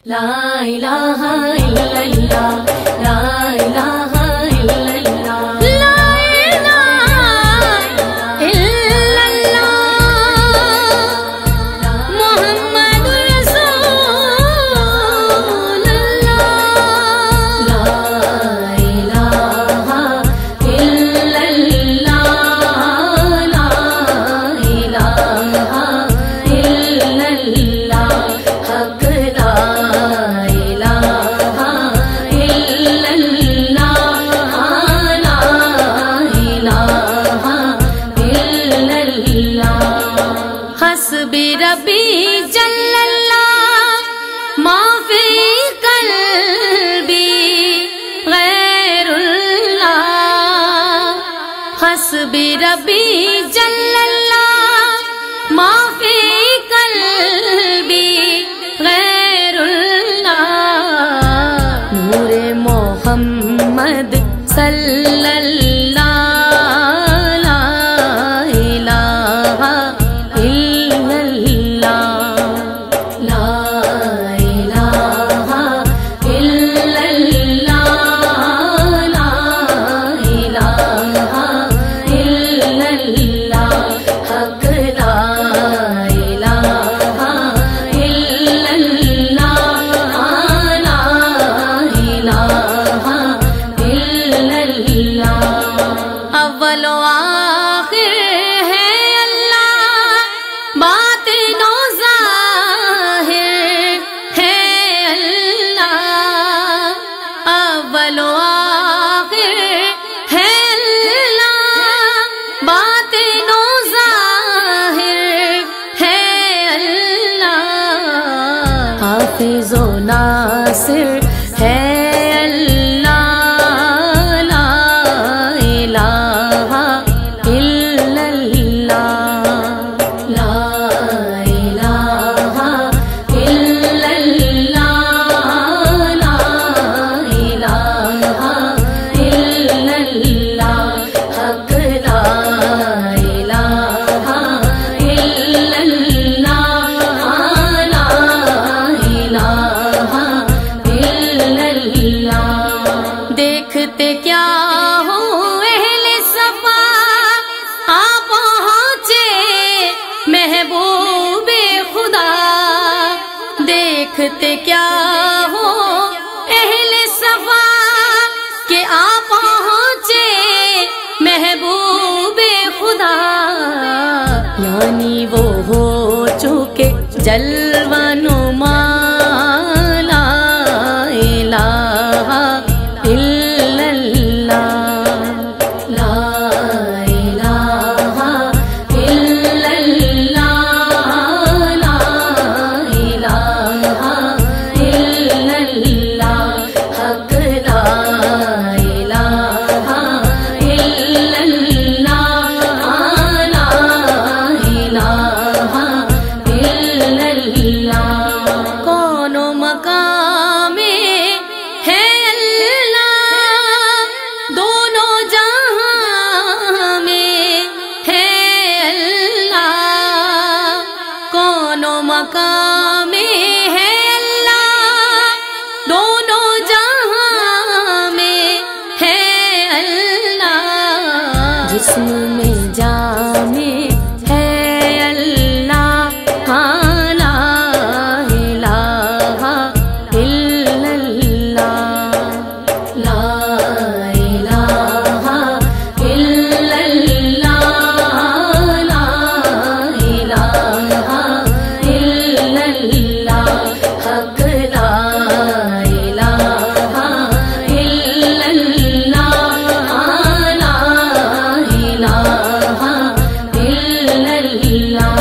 لا الہ الا اللہ، لا الہ الا اللہ، لا الہ الا اللہ، محمد رسول اللہ، لا الہ الا اللہ، لا الہ الا اللہ، حق لا حسبی ربی جل اللہ ما فی قلبی غیر اللہ، حسبی ربی جل اللہ ما فی قلبی غیر اللہ، نور محمد صلی اللہ، اول و آخر ہے اللہ، باطن و ظاہر ہے اللہ، اول و آخر ہے اللہ، باطن و ظاہر ہے اللہ، حافظ و ناصر ہے دیکھتے کیا ہو اہل صفا، آ پہنچے محبوب خدا، دیکھتے کیا ہو اہل صفا کہ آ پہنچے محبوب خدا، یعنی وہ ہو چکے جلوہ نما، مقام ہے اللہ، دونوں جہاں میں ہے اللہ، جسم میں جان میں ہے اللہ، ہاں لا الہ الا اللہ، لا الہ الا اللہ، لا الہ حق لا الہ الا اللہ، لا الہ الا اللہ،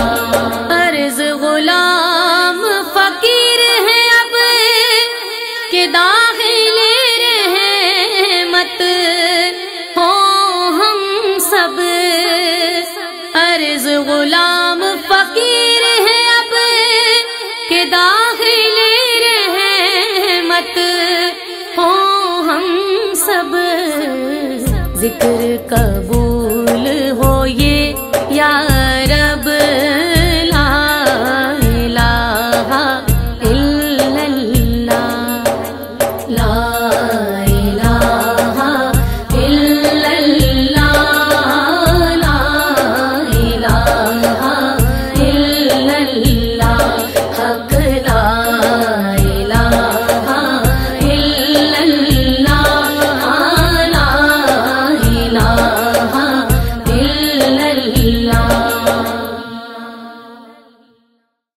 عرض غلام فقیر ہے اب کہ داخل رحمت ہو ہم سب، عرض غلام فقیر ہے اب کہ داخل رحمت ہو ہم سب، ذکر کب